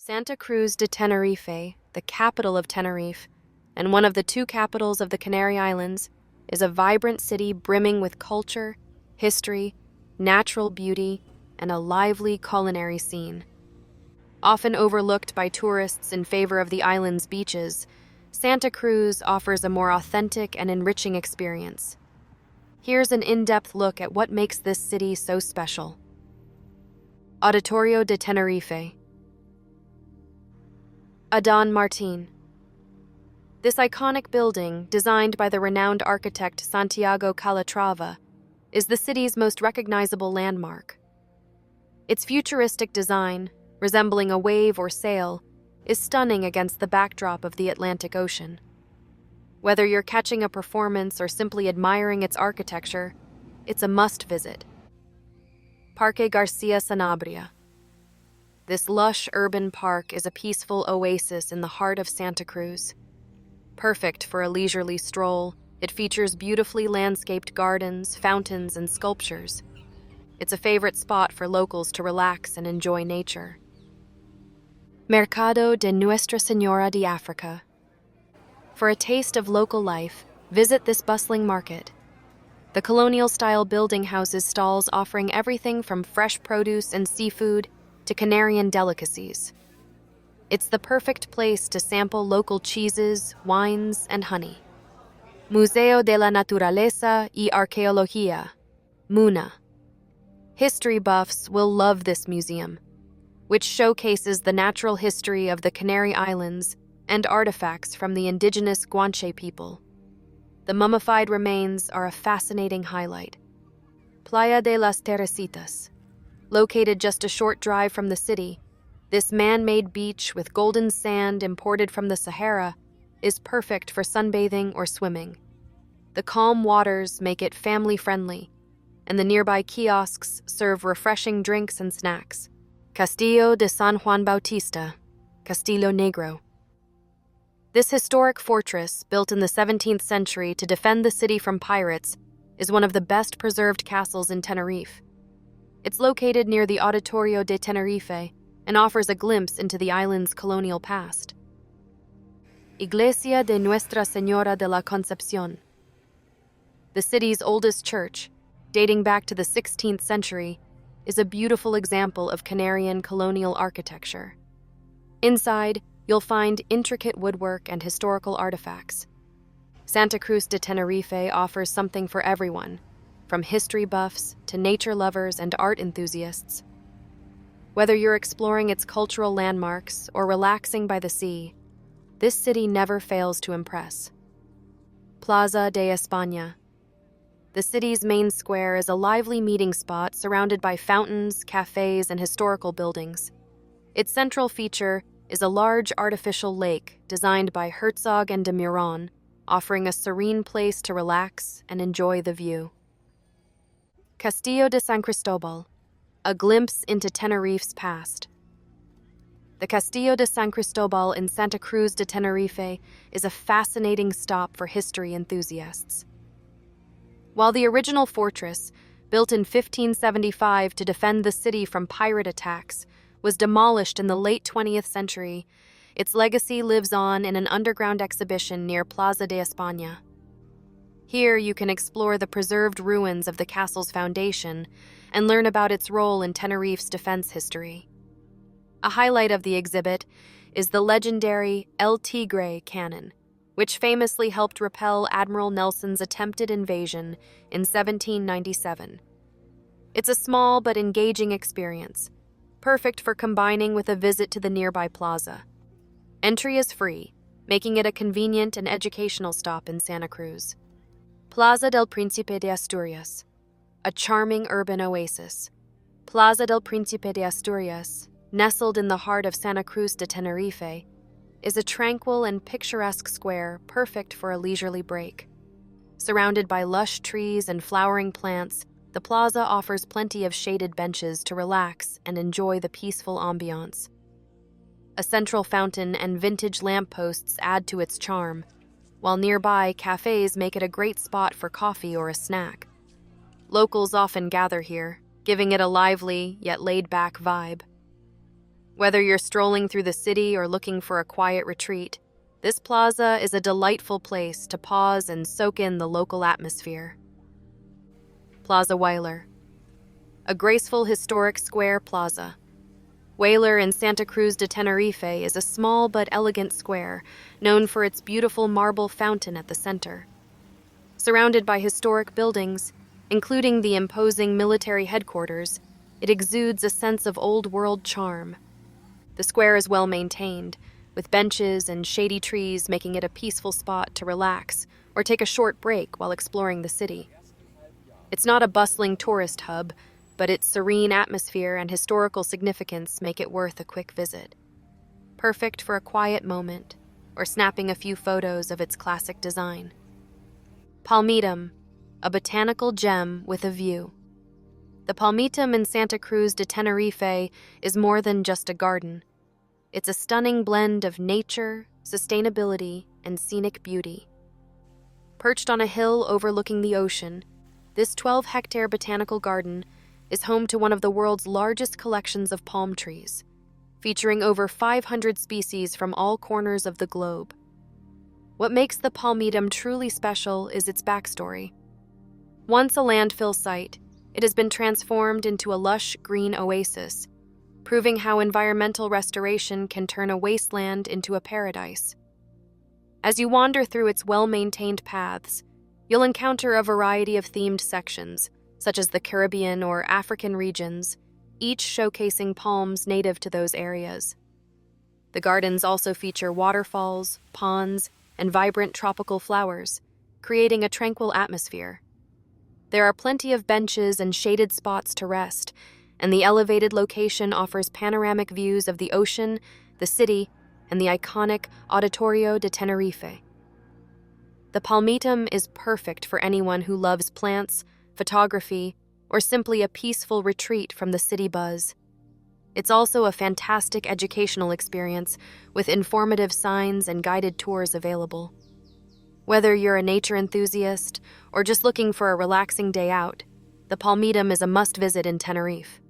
Santa Cruz de Tenerife, the capital of Tenerife, and one of the two capitals of the Canary Islands, is a vibrant city brimming with culture, history, natural beauty, and a lively culinary scene. Often overlooked by tourists in favor of the island's beaches, Santa Cruz offers a more authentic and enriching experience. Here's an in-depth look at what makes this city so special. Auditorio de Tenerife. Adán Martín. This iconic building, designed by the renowned architect Santiago Calatrava, is the city's most recognizable landmark. Its futuristic design, resembling a wave or sail, is stunning against the backdrop of the Atlantic Ocean. Whether you're catching a performance or simply admiring its architecture, it's a must-visit. Parque García Sanabria. This lush urban park is a peaceful oasis in the heart of Santa Cruz. Perfect for a leisurely stroll, it features beautifully landscaped gardens, fountains, and sculptures. It's a favorite spot for locals to relax and enjoy nature. Mercado de Nuestra Señora de Africa. For a taste of local life, visit this bustling market. The colonial-style building houses stalls offering everything from fresh produce and seafood to Canarian delicacies. It's the perfect place to sample local cheeses, wines, and honey. Museo de la Naturaleza y Arqueología, MUNA. History buffs will love this museum, which showcases the natural history of the Canary Islands and artifacts from the indigenous Guanche people. The mummified remains are a fascinating highlight. Playa de las Teresitas. Located just a short drive from the city, this man-made beach with golden sand imported from the Sahara is perfect for sunbathing or swimming. The calm waters make it family-friendly, and the nearby kiosks serve refreshing drinks and snacks. Castillo de San Juan Bautista, Castillo Negro. This historic fortress, built in the 17th century to defend the city from pirates, is one of the best preserved castles in Tenerife. It's located near the Auditorio de Tenerife and offers a glimpse into the island's colonial past. Iglesia de Nuestra Señora de la Concepción. The city's oldest church, dating back to the 16th century, is a beautiful example of Canarian colonial architecture. Inside, you'll find intricate woodwork and historical artifacts. Santa Cruz de Tenerife offers something for everyone, from history buffs to nature lovers and art enthusiasts. Whether you're exploring its cultural landmarks or relaxing by the sea, this city never fails to impress. Plaza de España. The city's main square is a lively meeting spot surrounded by fountains, cafes, and historical buildings. Its central feature is a large artificial lake designed by Herzog and de Meuron, offering a serene place to relax and enjoy the view. Castillo de San Cristobal, a glimpse into Tenerife's past. The Castillo de San Cristobal in Santa Cruz de Tenerife is a fascinating stop for history enthusiasts. While the original fortress, built in 1575 to defend the city from pirate attacks, was demolished in the late 20th century, its legacy lives on in an underground exhibition near Plaza de España. Here you can explore the preserved ruins of the castle's foundation and learn about its role in Tenerife's defense history. A highlight of the exhibit is the legendary El Tigre cannon, which famously helped repel Admiral Nelson's attempted invasion in 1797. It's a small but engaging experience, perfect for combining with a visit to the nearby plaza. Entry is free, making it a convenient and educational stop in Santa Cruz. Plaza del Príncipe de Asturias, a charming urban oasis. Plaza del Príncipe de Asturias, nestled in the heart of Santa Cruz de Tenerife, is a tranquil and picturesque square perfect for a leisurely break. Surrounded by lush trees and flowering plants, the plaza offers plenty of shaded benches to relax and enjoy the peaceful ambiance. A central fountain and vintage lampposts add to its charm, while nearby cafes make it a great spot for coffee or a snack. Locals often gather here, giving it a lively yet laid-back vibe. Whether you're strolling through the city or looking for a quiet retreat, this plaza is a delightful place to pause and soak in the local atmosphere. Plaza Weyler, a graceful historic square plaza. Weyler in Santa Cruz de Tenerife is a small but elegant square, known for its beautiful marble fountain at the center. Surrounded by historic buildings, including the imposing military headquarters, it exudes a sense of old-world charm. The square is well maintained, with benches and shady trees making it a peaceful spot to relax or take a short break while exploring the city. It's not a bustling tourist hub, but its serene atmosphere and historical significance make it worth a quick visit. Perfect for a quiet moment or snapping a few photos of its classic design. Palmitum, a botanical gem with a view. The Palmitum in Santa Cruz de Tenerife is more than just a garden. It's a stunning blend of nature, sustainability, and scenic beauty. Perched on a hill overlooking the ocean, this 12-hectare botanical garden is home to one of the world's largest collections of palm trees, featuring over 500 species from all corners of the globe. What makes the Palmitum truly special is its backstory. Once a landfill site, it has been transformed into a lush green oasis, proving how environmental restoration can turn a wasteland into a paradise. As you wander through its well-maintained paths, you'll encounter a variety of themed sections, such as the Caribbean or African regions, each showcasing palms native to those areas. The gardens also feature waterfalls, ponds, and vibrant tropical flowers, creating a tranquil atmosphere. There are plenty of benches and shaded spots to rest, and the elevated location offers panoramic views of the ocean, the city, and the iconic Auditorio de Tenerife. The Palmitum is perfect for anyone who loves plants, photography, or simply a peaceful retreat from the city buzz. It's also a fantastic educational experience with informative signs and guided tours available. Whether you're a nature enthusiast or just looking for a relaxing day out, the Palmitum is a must-visit in Tenerife.